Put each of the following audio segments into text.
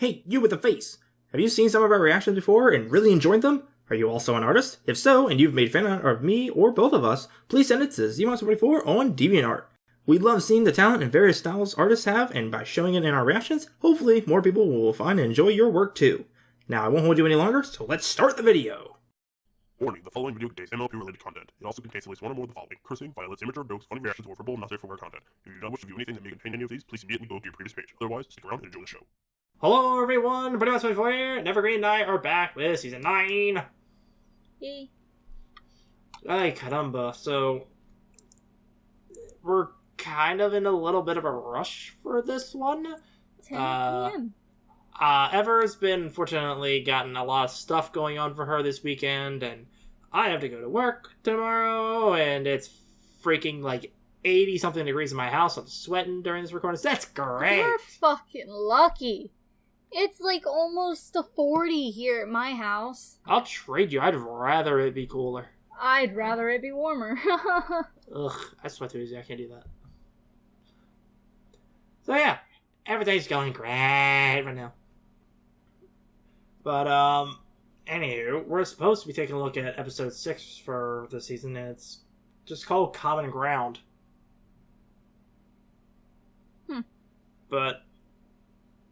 Hey, you with the face! Have you seen some of our reactions before and really enjoyed them? Are you also an artist? If so, and you've made fan art of me or both of us, please send it to ZMonster44 on DeviantArt. We love seeing the talent and various styles artists have, and by showing it in our reactions, hopefully more people will find and enjoy your work too. Now, I won't hold you any longer, so let's start the video! Warning, the following video contains MLP related content. It also contains at least one or more of the following: cursing, violence, immature jokes, funny reactions, or verbal not safe for work content. If you do not wish to view anything that may contain any of these, please immediately go to your previous page. Otherwise, stick around and enjoy the show. Hello everyone, ponies here, and Evergreen and I are back with Season 9! Yay. Ay caramba, so... we're kind of in a little bit of a rush for this one. 10 p.m. Ever's been, fortunately, gotten a lot of stuff going on for her this weekend, and I have to go to work tomorrow, and it's freaking like 80-something degrees in my house. I'm sweating during this recording. That's great! You're fucking lucky. It's like almost a 40 here at my house. I'll trade you. I'd rather it be cooler. I'd rather it be warmer. Ugh, I sweat too easy. I can't do that. So yeah, everything's going great right now. But, anywho, we're supposed to be taking a look at episode 6 for the season, and it's just called Common Ground. But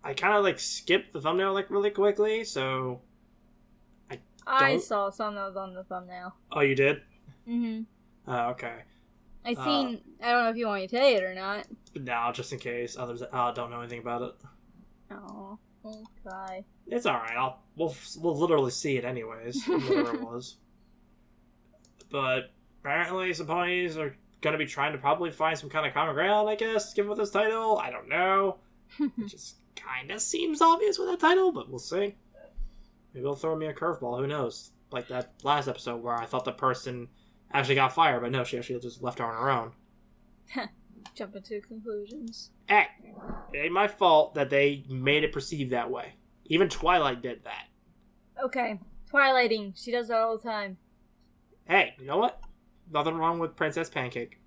I kind of, like, skipped the thumbnail, like, really quickly, so I saw some that was on the thumbnail. Oh, you did? Mm-hmm. Oh, okay. I don't know if you want me to tell you it or not. No, just in case others don't know anything about it. Oh, okay. It's alright, we'll literally see it anyways, whatever it was. But apparently some ponies are gonna be trying to probably find some kind of common ground, I guess, given with this title. I don't know. It just kinda seems obvious with that title, but we'll see. Maybe they'll throw me a curveball, who knows? Like that last episode where I thought the person actually got fired, but no, she actually just left her on her own. Jumping to conclusions. Hey, it ain't my fault that they made it perceived that way. Even Twilight did that. Okay, Twilighting. She does that all the time. Hey, you know what? Nothing wrong with Princess Pancake.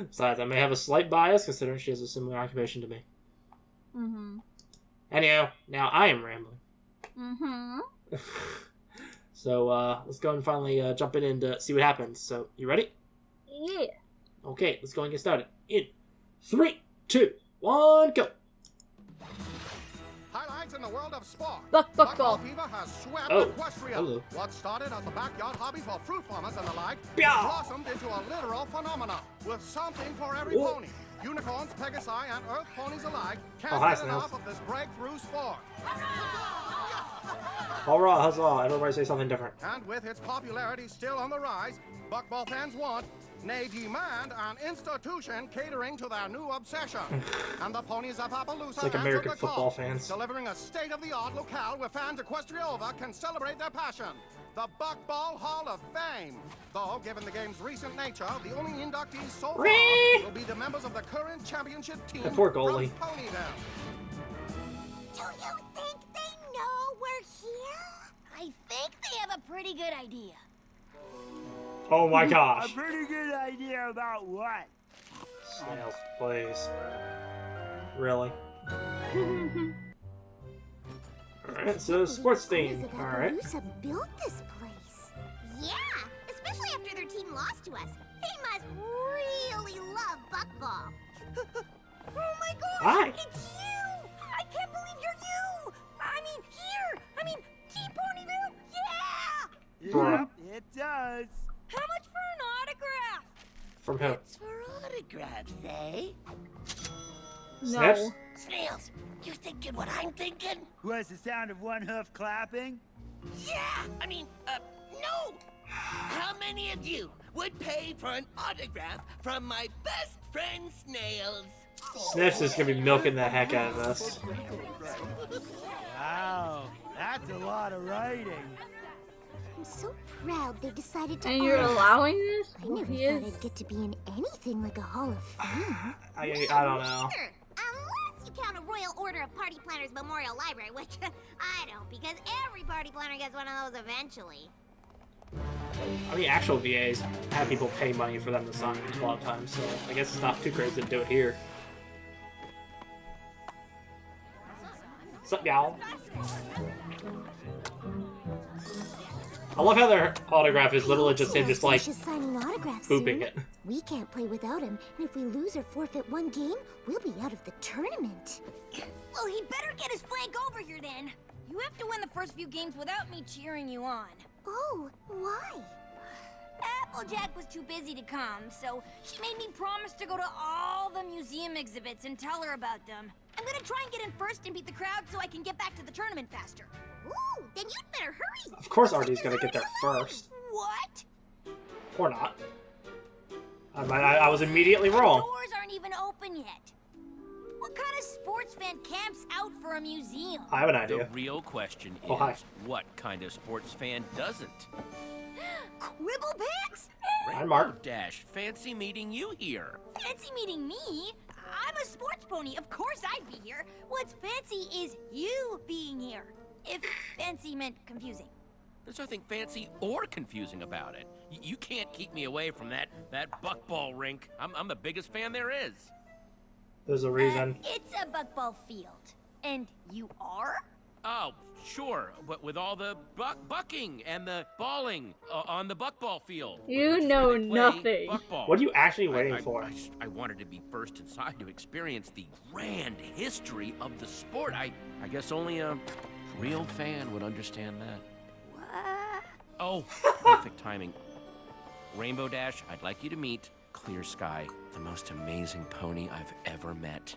Besides, I may have a slight bias considering she has a similar occupation to me. Mm-hmm. Anyhow, now I am rambling. Mm-hmm. So, let's go and finally jump in and see what happens. So, you ready? Yeah. Okay, let's go and get started. In 3, 2, 1, go! Highlights in the world of sport. Buckball. Fever has swept Equestria. Hello. What started as a backyard hobby for fruit farmers and the like blossomed into a literal phenomenon with something for every pony. Unicorns, Pegasi, and Earth ponies alike can't get enough of this breakthrough sport. Alright, huzzah. Everybody say something different. And with its popularity still on the rise, Buckball fans want, nay demand, an institution catering to their new obsession. And the ponies of Appaloosa It's like American football fans. delivering a state-of-the-art locale where fans Equestria over can celebrate their passion. The Buckball Hall of Fame. Though, given the game's recent nature, the only inductees so far will be the members of the current championship team The poor goalie. from Ponyville. Do you think they know we're here? I think they have a pretty good idea. Oh my gosh. A pretty good idea about what? Snails, please. Really? Alright, so sports team. Alright. built this place. Yeah, especially after their team lost to us. They must really love Buckball. Oh my gosh! Hi. It's you! I can't believe you're you! I mean, here! I mean, Team Ponyville! Yeah! Bruh. It does. How much for an autograph? From who? It's for autographs, eh? Snaps? No. Snails, you thinking what I'm thinking? Was the sound of one hoof clapping? Yeah! I mean, no! How many of you would pay for an autograph from my best friend Snails? Sniffs is gonna be milking the heck out of this. Wow, that's a lot of writing. I'm so proud they decided to And you're allowing this? I never He thought is. I'd get to be in anything like a Hall of Fame. I don't know. Unless you count a Royal Order of Party Planners Memorial Library, which I don't, because every party planner gets one of those eventually. I mean, actual VAs have people pay money for them to sign a lot of times, so I guess it's not too crazy to do it here. What's up, y'all? I love how their autograph is literally just him, just like Is signing autographs booping soon. it. We can't play without him, and if we lose or forfeit one game, we'll be out of the tournament. Well, he'd better get his flank over here then. You have to win the first few games without me cheering you on. Oh, why? Applejack was too busy to come, so she made me promise to go to all the museum exhibits and tell her about them. I'm gonna try and get in first and beat the crowd so I can get back to the tournament faster. Ooh, then you'd better hurry. Of course Artie's gonna get there first. What? Or not. I was immediately wrong. The doors aren't even open yet. What kind of sports fan camps out for a museum? I have an The idea. real question is, Oh, hi. what kind of sports fan doesn't? Quibble pants? Hi, Rainbow Mark. Dash, fancy meeting you here. Fancy meeting me? I'm a sports pony. Of course I'd be here. What's fancy is you being here. If fancy meant confusing. There's nothing fancy or confusing about it. You can't keep me away from that Buckball rink. I'm the biggest fan there is. There's a reason. It's a buckball field. And you are? Oh, sure, but with all the bucking and the balling on the Buckball field. You That's know where they play nothing. Buckball. What are you actually waiting for? I wanted to be first inside to experience the grand history of the sport. I guess only a real fan would understand that. What? Oh, perfect timing. Rainbow Dash, I'd like you to meet Clear Sky, the most amazing pony I've ever met.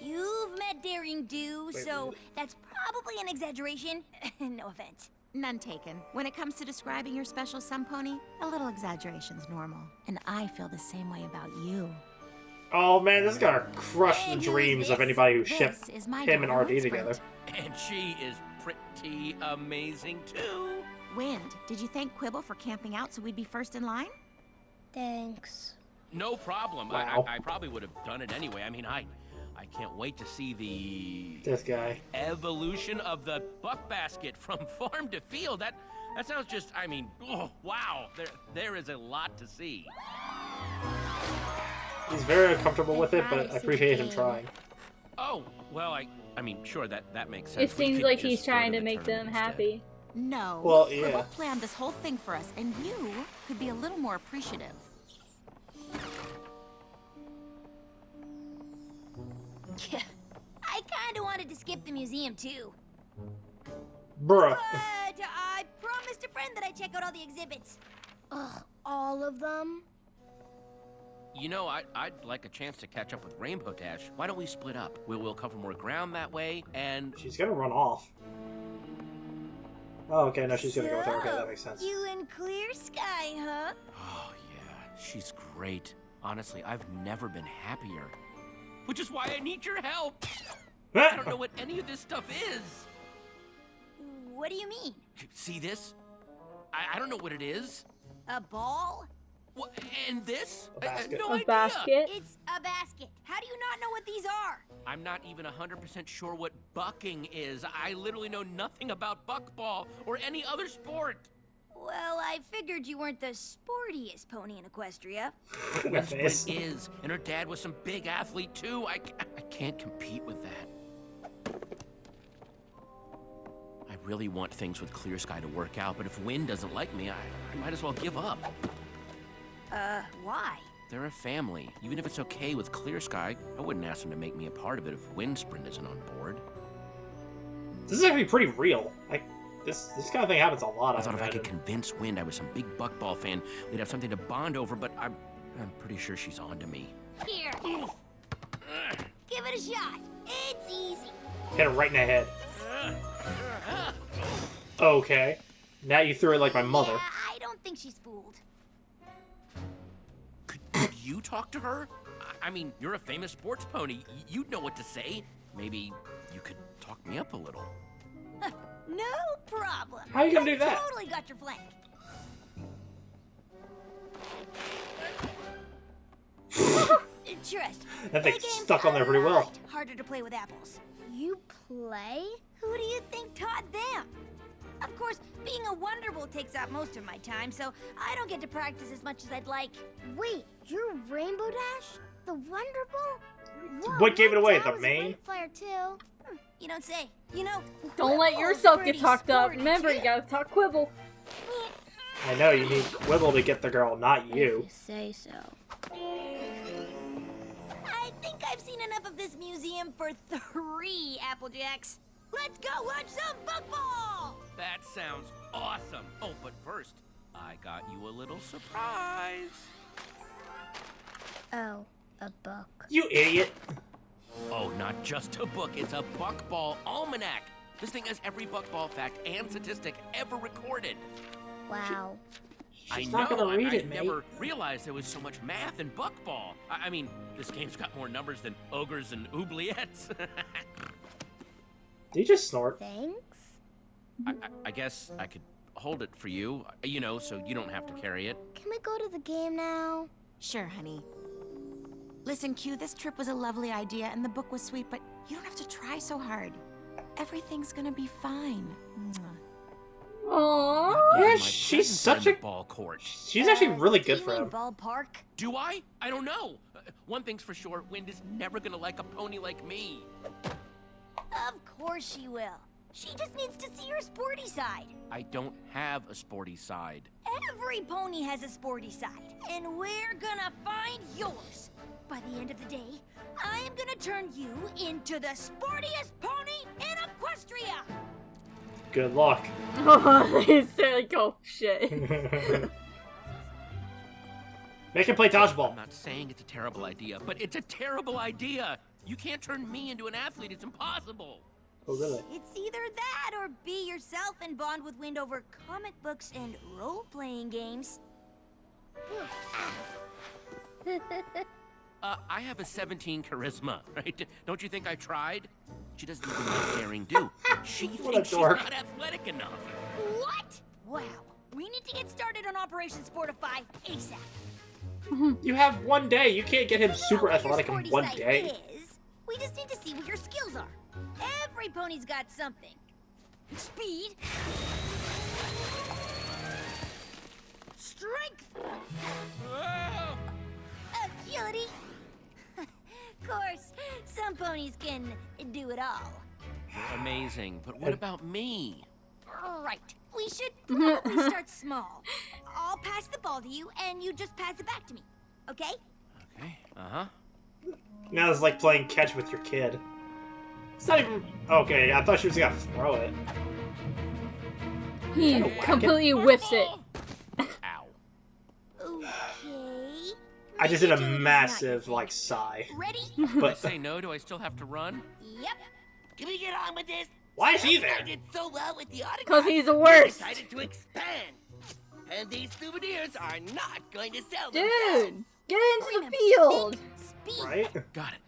You've met Daring Do, so that's probably an exaggeration. No offense. None taken. When it comes to describing your special somepony, a little exaggeration's normal. And I feel the same way about you. Oh man, this is gonna crush the And who is dreams of this? anybody who This shipped is my him and daughter, RD together. Sprint. And she is pretty amazing too. Wind, did you thank Quibble for camping out so we'd be first in line? Thanks. No problem. Wow. I probably would have done it anyway. I mean, I can't wait to see the This guy. evolution of the buck basket from farm to field. That sounds just, I mean, oh, wow. There is a lot to see. He's very uncomfortable with it, but I appreciate him trying. Oh, well, I mean, sure, that makes It sense. We seems could like just he's go trying to the make them tournament instead. happy. No. Well, yeah. Quibble planned this whole thing for us, and you could be a little more appreciative. I kinda wanted to skip the museum too. Bruh. But I promised a friend that I'd check out all the exhibits. Ugh, all of them? You know, I'd like a chance to catch up with Rainbow Dash. Why don't we split up? We'll cover more ground that way, and She's gonna run off. Oh, okay, no, she's gonna go with her. Okay, that makes sense. You and Clear Sky, huh? oh yeah, she's great. Honestly, I've never been happier. Which is why I need your help. I don't know what any of this stuff is. What do you mean? See this? I don't know what it is. A ball? What, and this? A basket. No A idea. basket? It's a basket. How do you not know what these are? I'm not even 100% sure what bucking is. I literally know nothing about buckball or any other sport. Well, I figured you weren't the sportiest pony in Equestria. That face. Sprint is, and her dad was some big athlete too. I can't compete with that. I really want things with Clear Sky to work out, but if Wind doesn't like me, I might as well give up. Why? They're a family. Even if it's okay with Clear Sky, I wouldn't ask them to make me a part of it if Wind Sprint isn't on board. This is actually pretty real. Like, this kind of thing happens a lot. I thought if I could imagine. convince Wind I was some big Buckball fan, we'd have something to bond over, but I'm pretty sure she's on to me. Here. Give it a shot. It's easy. Hit her right in the head. Okay. Now you threw it like my mother. Yeah, I don't think she's fooled. Could you talk to her? I mean, you're a famous sports pony. You'd know what to say. Maybe you could talk me up a little. No problem. How you gonna do that? Totally got your flank. Trust. That thing the game's stuck on there pretty a well. lot harder to play with apples. You play? Who do you think taught them? Of course, being a Wonderbolt takes up most of my time, so I don't get to practice as much as I'd like. Wait, you're Rainbow Dash? The Wonderbolt? Whoa, What gave it my away? dad The was a mane? great flyer too. You don't say. You know, Don't let Quibble's yourself get pretty talked up. sporty, Remember, you too. gotta talk Quibble. I know you need Quibble to get the girl, not you. Say so. I think I've seen enough of this museum for 3 Applejacks. Let's go watch some Buckball! That sounds awesome. Oh, but first, I got you a little surprise. Oh, a book. You idiot. Oh, not just a book, it's a Buckball almanac. This thing has every Buckball fact and statistic ever recorded. Wow. I She's know, not gonna read I it, mate. never realized there was so much math in Buckball. I mean, this game's got more numbers than ogres and oubliettes. Did you just snort? Thanks. I guess I could hold it for you, you know, so you don't have to carry it. Can we go to the game now? Sure, honey. Listen, Q, this trip was a lovely idea and the book was sweet, but you don't have to try so hard. Everything's gonna be fine. Mwah. Aww. Not even Yeah, my she's presents are in such the a- ball court. She's actually really Do good you for mean him. ballpark? Do I? I don't know. One thing's for sure, Wind is never gonna like a pony like me. Of course she will. She just needs to see her sporty side. I don't have a sporty side. Every pony has a sporty side, and we're gonna find yours. By the end of the day, I am gonna turn you into the sportiest pony in Equestria. Good luck. They said, like, oh shit. Make him play I'm dodgeball. not saying it's a terrible idea, but it's a terrible idea. You can't turn me into an athlete. It's impossible. Oh, really? It's either that or be yourself and bond with Wind over comic books and role-playing games. I have a 17 charisma, right? Don't you think I tried? She doesn't even like daring do. She What a thinks she's dork. not athletic enough. What? Wow. We need to get started on Operation Sportify ASAP. You have one day. You can't get him super Know what your athletic in sporty one side day. is. We just need to see what your skills are. Every pony's got something. Speed. Strength. Whoa! Agility. Of course, some ponies can do it all. You're amazing, but what about me? Right. We should probably start small. I'll pass the ball to you, and you just pass it back to me. Okay? Okay, uh-huh. Now it's like playing catch with your kid. It's not even... Okay, I thought she was gonna throw it. He completely whiffs it. Ow. Okay. I just did a Agility's not massive, your like, thing. sigh. Ready? If I But say no, do I still have to run? Yep. Can we get on with this? why is he there? I did so well with the autograph. Because he's the we worst. decided to expand. And these souvenirs are not going to sell Dude, themselves. get into the field. Speed. Right? Got it.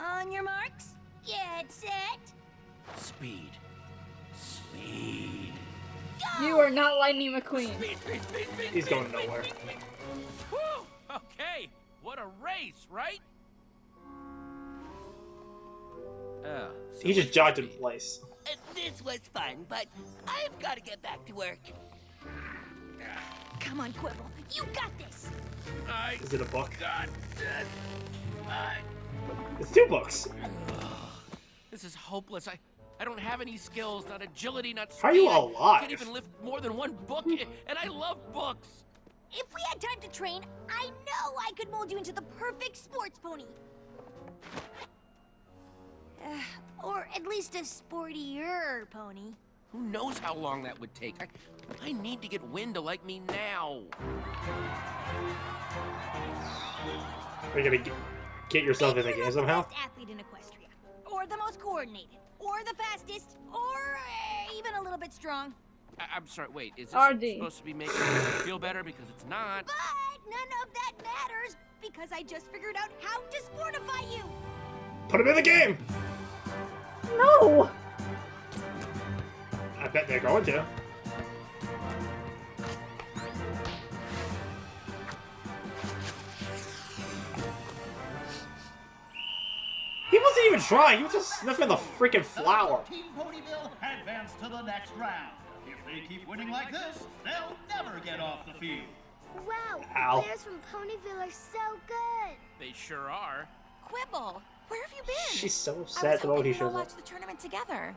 On your marks. Get set. Speed. Speed. Go. You are not Lightning McQueen. Speed, speed, speed, speed, He's speed, going speed, nowhere. speed, speed. Whew! Okay, what a race, right? Oh, so He just much jogged in speed. place. This was fun, but I've got to get back to work. Come on, Quibble. You got this. I Is it a book? got this. It's 2 books. This is hopeless. I don't have any skills, not agility, not speed. How are you I alive? can't even lift more than one book, and I love books. If we had time to train, I know I could mold you into the perfect sports pony. Or at least a sportier pony. Who knows how long that would take? I need to get Wind to like me now. Are you gonna get yourself in the Maybe game you're somehow? the best athlete in Equestria, or the most coordinated, or the fastest, or even a little bit strong. I'm sorry, wait, is this RD. supposed to be making me feel better? Because it's not. But none of that matters because I just figured out how to sportify you. Put him in the game! No. I bet they're going to. He wasn't even trying, he was just sniffing the freaking flower. Team Ponyville advance to the next round. If they keep winning like this, they'll never get off the field. Wow, Ow. the players from Ponyville are so good. They sure are. Quibble, Where have you been? She's so I was upset about what he hoping we'd all shows up. watch the tournament together.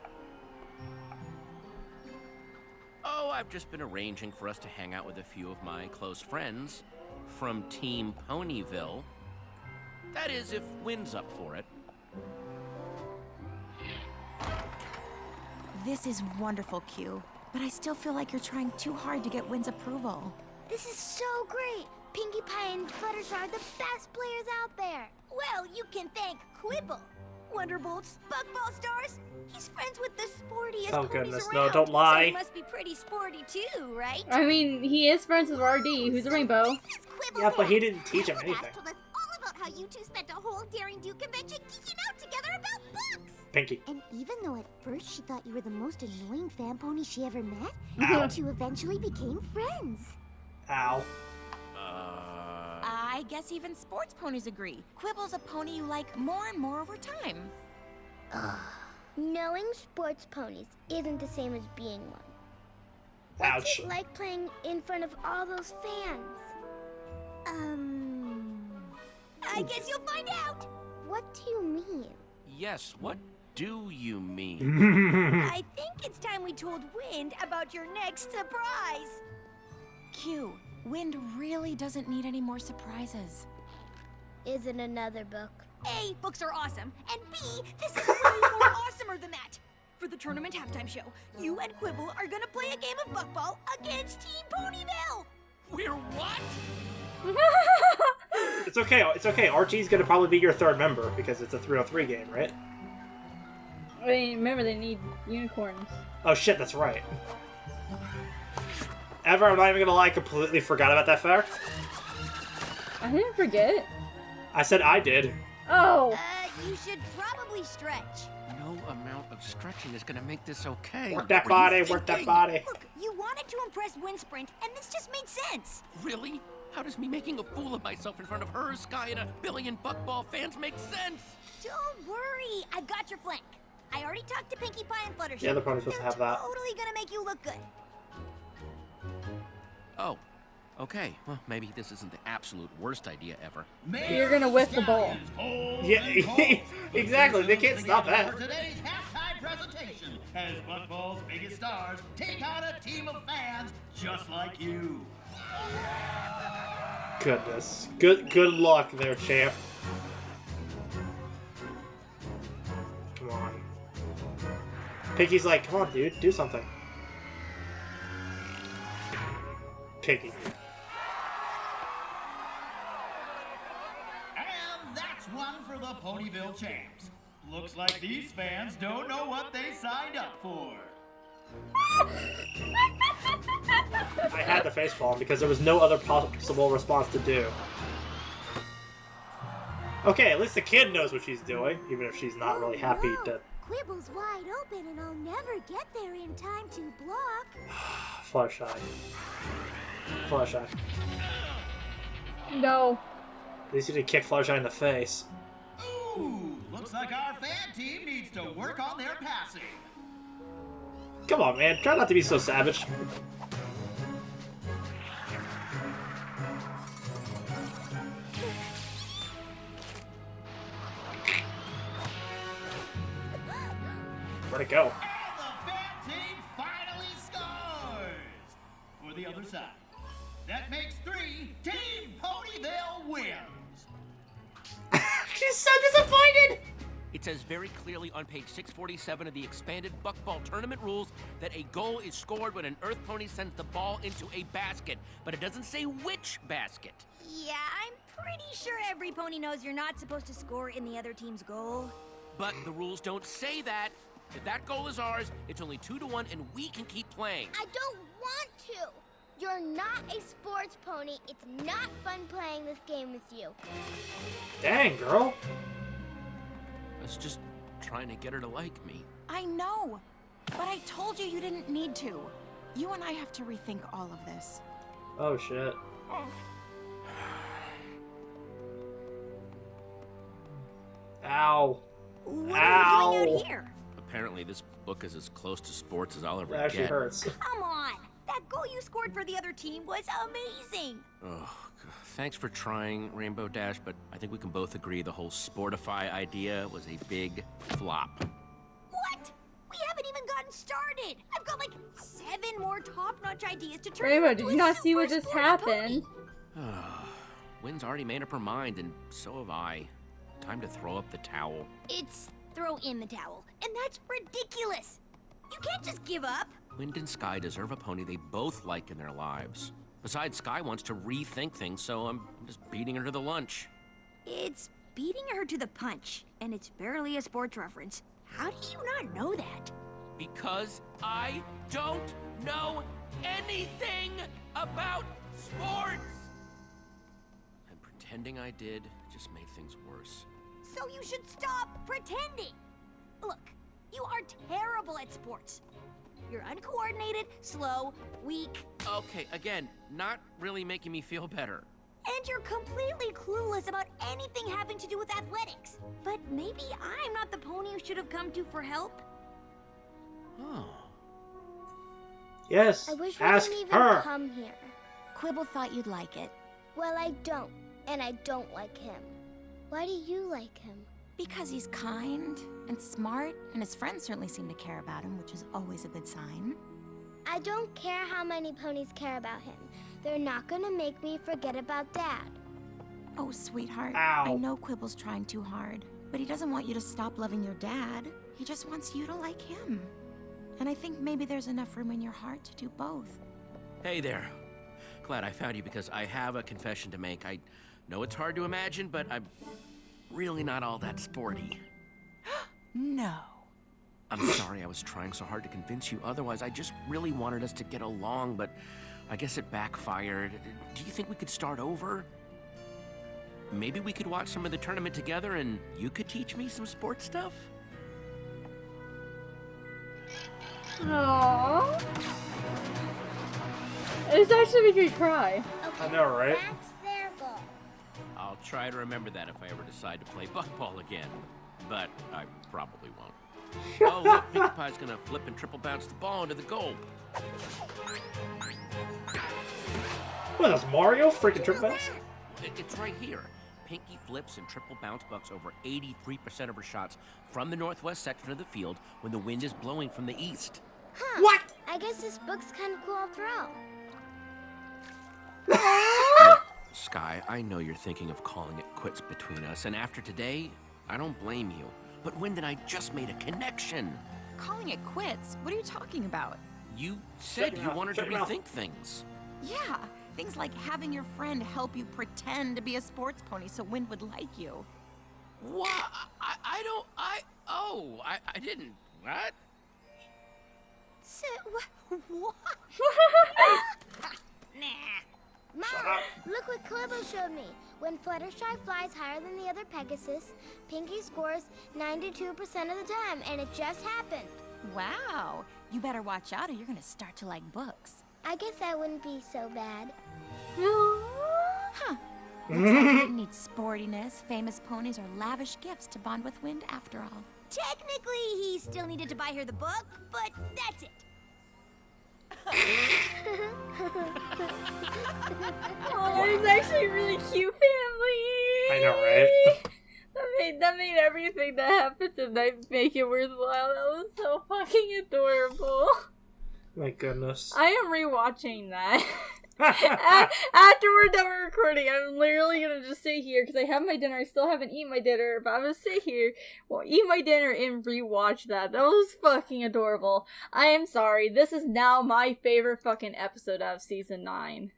Oh, I've just been arranging for us to hang out with a few of my close friends from Team Ponyville. That is, if Wynn's up for it. This is wonderful, Q. But I still feel like you're trying too hard to get Wynn's approval. This is so great. Pinkie Pie and Fluttershy are the best players out there. Well, you can thank Quibble. Wonderbolt's Buckball stars. He's friends with the sportiest Oh, ponies goodness, around. no, don't lie. So he must be pretty sporty too, right? I mean, he is friends with RD, who's a rainbow. This is Quibble's Yeah, but he hat. didn't teach him Quibble's anything. told us all about how you two spent a whole Daring Do convention geeking out together about books. Pinky. And even though at first she thought you were the most annoying fan pony she ever met, Ow. you two eventually became friends. Ow. I guess even sports ponies agree. Quibble's a pony you like more and more over time. Knowing sports ponies isn't the same as being one. Ouch. What's it like playing in front of all those fans? I guess you'll find out. What do you mean? Yes, what do you mean? I think it's time we told Wind about your next surprise. Q, Wind really doesn't need any more surprises. Is it another book? A, books are awesome, and B, this is way more awesomer than that. For the tournament halftime show, you and Quibble are gonna play a game of Buckball against Team Ponyville. We're what? It's okay. It's okay. Archie's gonna probably be your third member because it's a 3-on-3 game, right? I mean, remember, they need unicorns. Oh shit, that's right. Ever, I'm not even gonna lie, I completely forgot about that fact. I didn't forget. I said I did. Oh! You should probably stretch. No amount of stretching is gonna make this okay. Work that What are body, you work that thinking? body. Look, you wanted to impress Windsprint, and this just made sense. Really? How does me making a fool of myself in front of her, Sky, and a billion Buckball fans make sense? Don't worry, I've got your flank. I already talked to Pinkie Pie and Fluttershy. Yeah, they're probably supposed to have that. Totally gonna make you look good. Oh, okay. Well, maybe this isn't the absolute worst idea ever. You're gonna whiff the ball. Yeah, exactly. They can't stop that. For today's halftime presentation, as Buckball's biggest stars take on a team of fans just like you. Goodness. Good luck there, champ. Come on. Pinky's like, come on, dude, do something. Pinky. And that's one for the Ponyville champs. Looks like these fans don't know what they signed up for. I had to facepalm because there was no other possible response to do. Okay, at least the kid knows what she's doing, even if she's not really happy to... Quibble's wide open and I'll never get there in time to block. Fluttershy. Fluttershy. No. At least you didn't kick Fluttershy in the face. Ooh, looks like our fan team needs to work on their passing. Come on, man. Try not to be so savage. Where'd it go? And the fan team finally scores! For the other side. That makes 3. Team Ponyville wins! She's so disappointed! It says very clearly on page 647 of the expanded Buckball tournament rules that a goal is scored when an Earth Pony sends the ball into a basket, but it doesn't say which basket. Yeah, I'm pretty sure every pony knows you're not supposed to score in the other team's goal. But the rules don't say that. If that goal is ours, it's only 2-1 and we can keep playing. I don't want to. You're not a sports pony. It's not fun playing this game with you. Dang, girl. I was just trying to get her to like me. I know, but I told you didn't need to. You and I have to rethink all of this. Oh, shit. Ow. What are you doing Ow. out here? Apparently this book is as close to sports as I'll ever That actually get. hurts. Come on, that That goal you scored for the other team was amazing. Oh, thanks for trying, Rainbow Dash, but I think we can both agree the whole Sportify idea was a big flop. What? We haven't even gotten started. I've got like 7 more top-notch ideas to turn Rainbow, into did a you not see what super just sporty happened? pony. Wynn's already made up her mind, and so have I. Time to throw up the towel. It's throw in the towel, and that's ridiculous. You can't just give up. Wind and Sky deserve a pony they both like in their lives. Besides, Sky wants to rethink things, so I'm just beating her to the lunch. It's beating her to the punch, and it's barely a sports reference. How do you not know that? Because I don't know anything about sports! And pretending I did just made things worse. So you should stop pretending. Look, you are terrible at sports. You're uncoordinated, slow, weak, Okay, again, not really making me feel better. and you're completely clueless about anything having to do with athletics. But maybe I'm not the pony you should have come to for help. Oh. Yes, I wish we ask didn't even her. come here. Quibble thought you'd like it. Well, I don't, and I don't like him. Why do you like him? Because he's kind and smart, and his friends certainly seem to care about him, which is always a good sign. I don't care how many ponies care about him. They're not gonna make me forget about Dad. Oh, sweetheart, Ow. I know Quibble's trying too hard, but he doesn't want you to stop loving your dad. He just wants you to like him. And I think maybe there's enough room in your heart to do both. Hey there. Glad I found you because I have a confession to make. I know it's hard to imagine, but I'm really not all that sporty. No. I'm sorry I was trying so hard to convince you otherwise. I just really wanted us to get along, but I guess it backfired. Do you think we could start over? Maybe we could watch some of the tournament together and you could teach me some sports stuff? Aww. It's actually making me cry. Okay, I know, right? that's their goal. I'll try to remember that if I ever decide to play Buckball again. But I probably won't. Oh, look, Pinkie Pie's gonna flip and triple bounce the ball into the goal. What is Mario freaking trip bounce? It's right here. Pinkie flips and triple bounce bucks over 83% of her shots from the northwest section of the field when the wind is blowing from the east. Huh. What? I guess this book's kind of cool after all. Look, Sky, I know you're thinking of calling it quits between us, and after today, I don't blame you. But Wind and I just made a connection. Calling it quits? What are you talking about? You said Shut you your mouth, wanted to shut your mouth. rethink things. Yeah, things like having your friend help you pretend to be a sports pony so Wind would like you. What? I didn't. What? So, what? Nah. Mom, look what Quibble showed me. When Fluttershy flies higher than the other Pegasus, Pinkie scores 92% of the time, and it just happened. Wow, you better watch out or you're gonna start to like books. I guess that wouldn't be so bad. Huh. Looks like you didn't need sportiness, famous ponies, or lavish gifts to bond with Wind after all. Technically, he still needed to buy her the book, but that's it. Oh, it's actually a really cute family. I know, right? That made everything that happened tonight make it worthwhile. That was so fucking adorable. My goodness. I am rewatching that. After we're done recording, I'm literally gonna just sit here because I have my dinner. I still haven't eaten my dinner, but I'm gonna sit here, eat my dinner, and rewatch that. That was fucking adorable. I am sorry. This is now my favorite fucking episode out of season 9.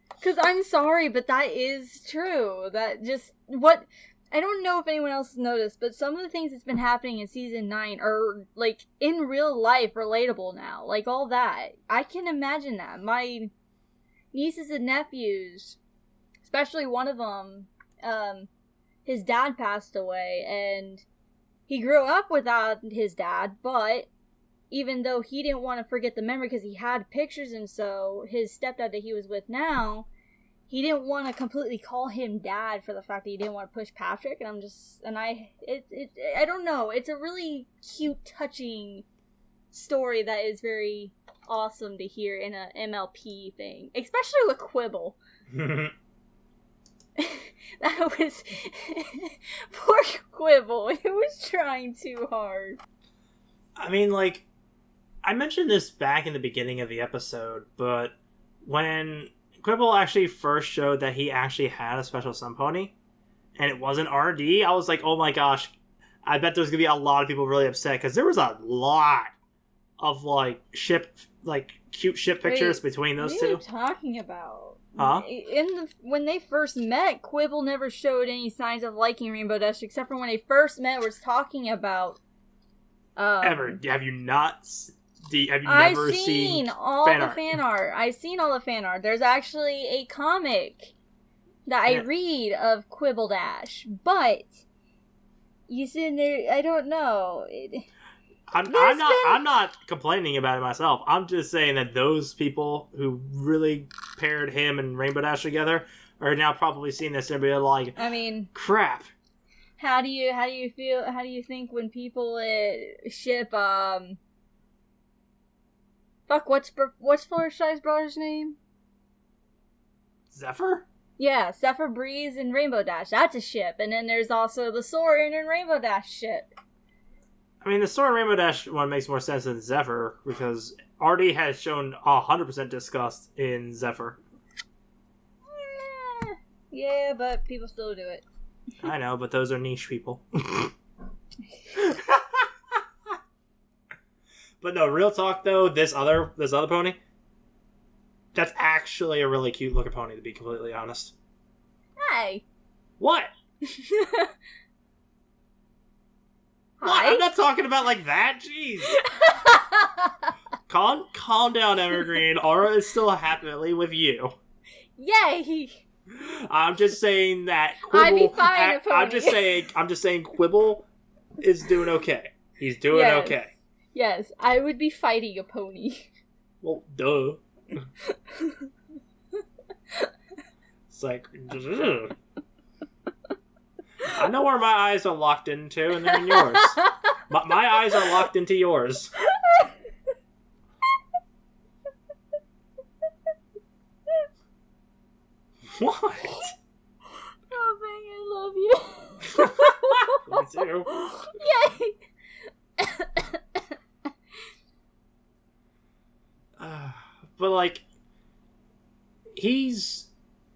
Because I'm sorry, but that is true. That just what. I don't know if anyone else has noticed, but some of the things that's been happening in season 9 are, like, in real life relatable now. Like, all that. I can imagine that. My nieces and nephews, especially one of them, his dad passed away, and he grew up without his dad, but even though he didn't want to forget the memory because he had pictures and so, his stepdad that he was with now, he didn't want to completely call him dad for the fact that he didn't want to push Patrick, and I don't know. It's a really cute, touching story that is very awesome to hear in a MLP thing, especially with Quibble. That was poor Quibble. He was trying too hard. I mean, like, I mentioned this back in the beginning of the episode, but when Quibble actually first showed that he actually had a special somepony, and it wasn't RD, I was like, oh my gosh, I bet there's gonna be a lot of people really upset, because there was a lot of, like, cute ship pictures between those two. What are you talking about? Huh? When they first met, Quibble never showed any signs of liking Rainbow Dash, except for when they first met, was talking about. Ever? Have you not? Have you I've never seen all the fan art. I've seen all the fan art. There's actually a comic that I read of Quibble Dash, but you said there. I don't know. I'm not complaining about it myself. I'm just saying that those people who really paired him and Rainbow Dash together are now probably seeing this and be like, I mean, crap. How do you feel? How do you think when people ship fuck, what's Fluttershy's brother's name? Zephyr? Yeah, Zephyr Breeze and Rainbow Dash. That's a ship. And then there's also the Soren and Rainbow Dash ship. I mean, the Soren Rainbow Dash one makes more sense than Zephyr, because RD has shown 100% disgust in Zephyr. Yeah, but people still do it. I know, but those are niche people. But no, real talk though, this other pony, that's actually a really cute looking pony, to be completely honest. Hi. What? What? I'm not talking about like that. Jeez. Calm down, Evergreen. Aura is still happily with you. Yay. I'm just saying that Quibble. I'd be fine, I'm just saying Quibble is doing okay. He's doing okay. Yes, I would be fighting a pony. Well, duh. It's like, I know where my eyes are locked into, and they're in yours. My eyes are locked into yours. What? Oh, man, I love you. Me too. Yay! But, like,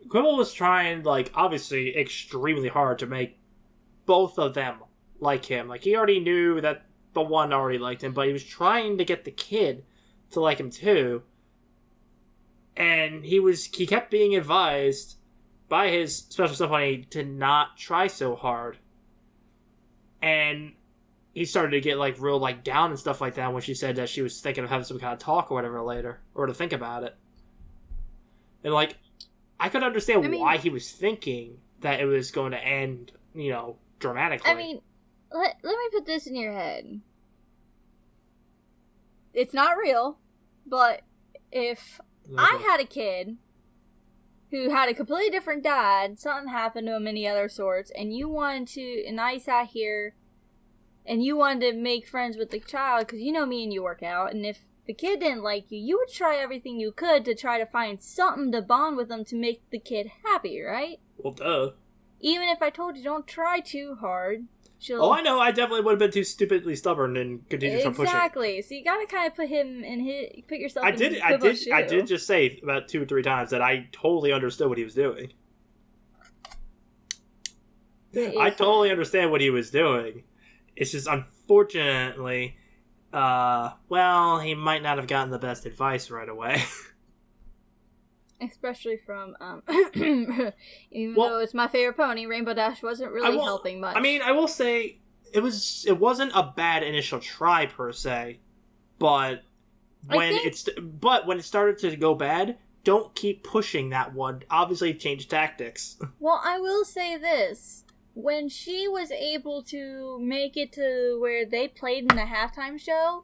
Quibble was trying, like, obviously extremely hard to make both of them like him. Like, he already knew that the one already liked him, but he was trying to get the kid to like him too. And he kept being advised by his special somepony to not try so hard. And he started to get, like, real, like, down and stuff like that when she said that she was thinking of having some kind of talk or whatever later, or to think about it. And, like, I could understand why he was thinking that it was going to end, dramatically. I mean, let me put this in your head. It's not real, but if I had a kid who had a completely different dad, something happened to him, any other sorts, and I sat here and you wanted to make friends with the child, because you know me and you work out, and if the kid didn't like you, you would try everything you could to try to find something to bond with them to make the kid happy, right? Well, duh. Even if I told you don't try too hard, she'll... Oh, I know, I definitely would have been too stupidly stubborn and continued from pushing. Exactly. So you gotta kind of put yourself in Quibbles' shoe. I did just say about 2 or 3 times that I totally understood what he was doing. I totally understand what he was doing. It's just, unfortunately, he might not have gotten the best advice right away. Especially from, even though it's my favorite pony, Rainbow Dash wasn't really helping much. I mean, I will say, it wasn't a bad initial try, per se, but when it started to go bad, don't keep pushing that one. Obviously, change tactics. Well, I will say this. When she was able to make it to where they played in the halftime show...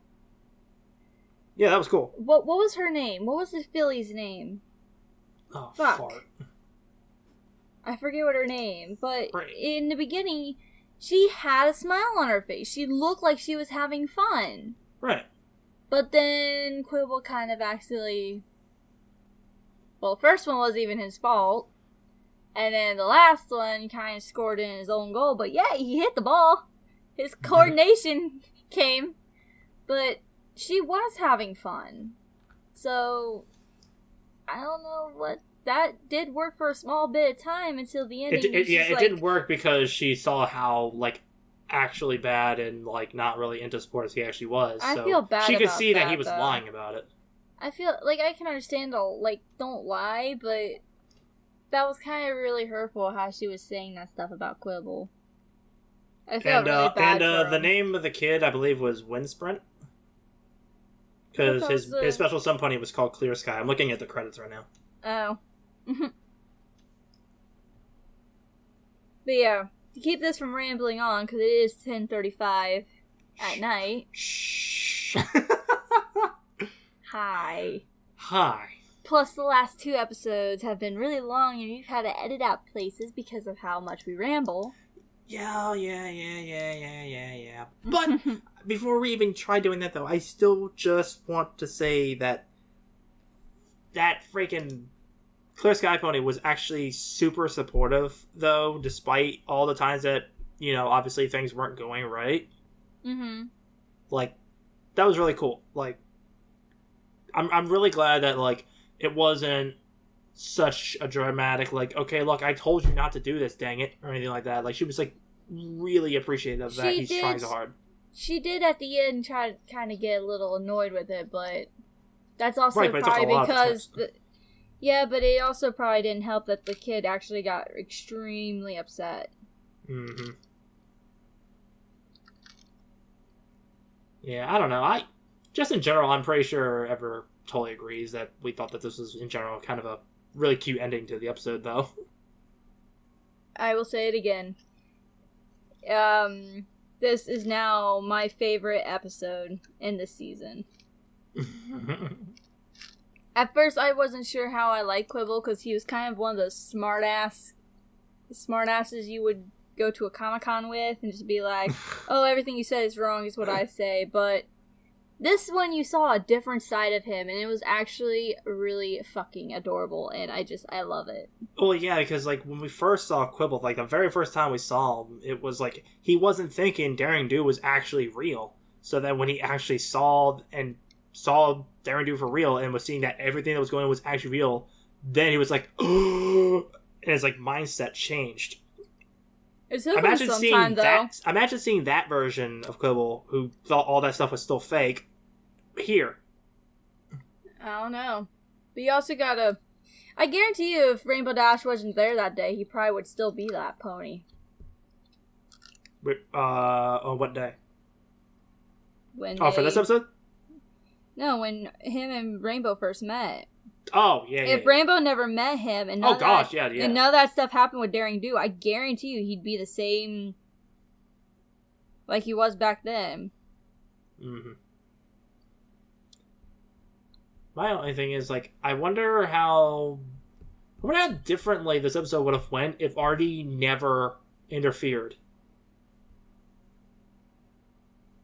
Yeah, that was cool. What was her name? What was the filly's name? Oh, fuck. Fart. I forget what her name, but in the beginning, she had a smile on her face. She looked like she was having fun. Right. But then Quibble kind of accidentally... Well, the first one wasn't even his fault. And then the last one kind of scored in his own goal. But yeah, he hit the ball. His coordination came. But she was having fun. So, I don't know what... That did work for a small bit of time until the ending. It didn't work because she saw how, like, actually bad and, like, not really into sports he actually was. I so feel bad she could about see that that, he was though. lying about it. I feel like I can understand don't lie, but that was kind of really hurtful how she was saying that stuff about Quibble. I felt really bad for him. The name of the kid, I believe, was Windsprint. Because his special somepony was called Clear Sky. I'm looking at the credits right now. Oh. But yeah, to keep this from rambling on, because it is 10:35 at night. Shh. Hi. Hi. Plus, the last 2 episodes have been really long, and we've had to edit out places because of how much we ramble. Yeah. But before we even try doing that, though, I still just want to say that freaking Clear Sky Pony was actually super supportive, though, despite all the times that, you know, obviously things weren't going right. Mm-hmm. Like, that was really cool. Like, I'm really glad that, like, it wasn't such a dramatic, like, okay, look, I told you not to do this, dang it, or anything like that. Like, she was, like, really appreciative of that he's trying so hard. She did at the end try to kind of get a little annoyed with it, but that's also right, but probably because... Yeah, but it also probably didn't help that the kid actually got extremely upset. Mm-hmm. Yeah, I don't know. Just in general, I'm pretty sure Ever totally agrees that we thought that this was, in general, kind of a really cute ending to the episode, though. I will say it again. This is now my favorite episode in this season. At first, I wasn't sure how I liked Quibble, because he was kind of one of those smartasses you would go to a Comic-Con with, and just be like, oh, everything you said is wrong is what I say, but this one you saw a different side of him, and it was actually really fucking adorable, and I love it. Well, yeah, because, like, when we first saw Quibble, like, the very first time we saw him, it was like, he wasn't thinking Daring Do was actually real. So then when he actually saw Daring Do for real and was seeing that everything that was going on was actually real, then he was like, and his, like, mindset changed. It took him some time, though. Imagine seeing that version of Quibble, who thought all that stuff was still fake, here. I don't know. But you also gotta... I guarantee you, if Rainbow Dash wasn't there that day, he probably would still be that pony. On what day? For this episode? No, when him and Rainbow first met. Oh, yeah. If Rainbow never met him, and none of that stuff happened with Daring Do, I guarantee you he'd be the same like he was back then. Mm-hmm. My only thing is, like, I wonder how differently this episode would have went if Artie never interfered.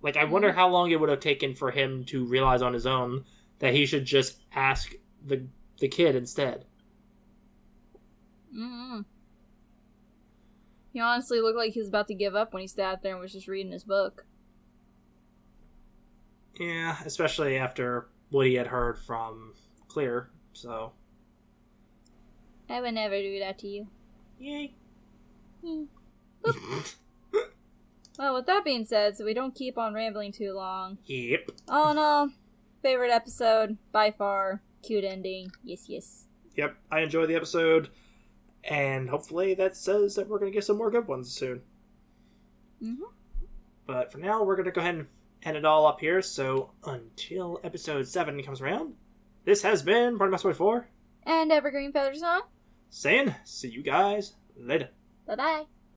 Like, I wonder how long it would have taken for him to realize on his own that he should just ask the kid instead. Mm-hmm. He honestly looked like he was about to give up when he sat there and was just reading his book. Yeah, especially after what he had heard from Clear, so... I would never do that to you. Yay. Well, with that being said, so we don't keep on rambling too long. Yep. All in all, favorite episode, by far. Cute ending. Yes. Yep, I enjoyed the episode, and hopefully that says that we're going to get some more good ones soon. Mm-hmm. But for now, we're going to go ahead and end it all up here, so until episode 7 comes around, this has been Party Master 44. And Evergreen Feathers on. Saying, see you guys later. Bye-bye.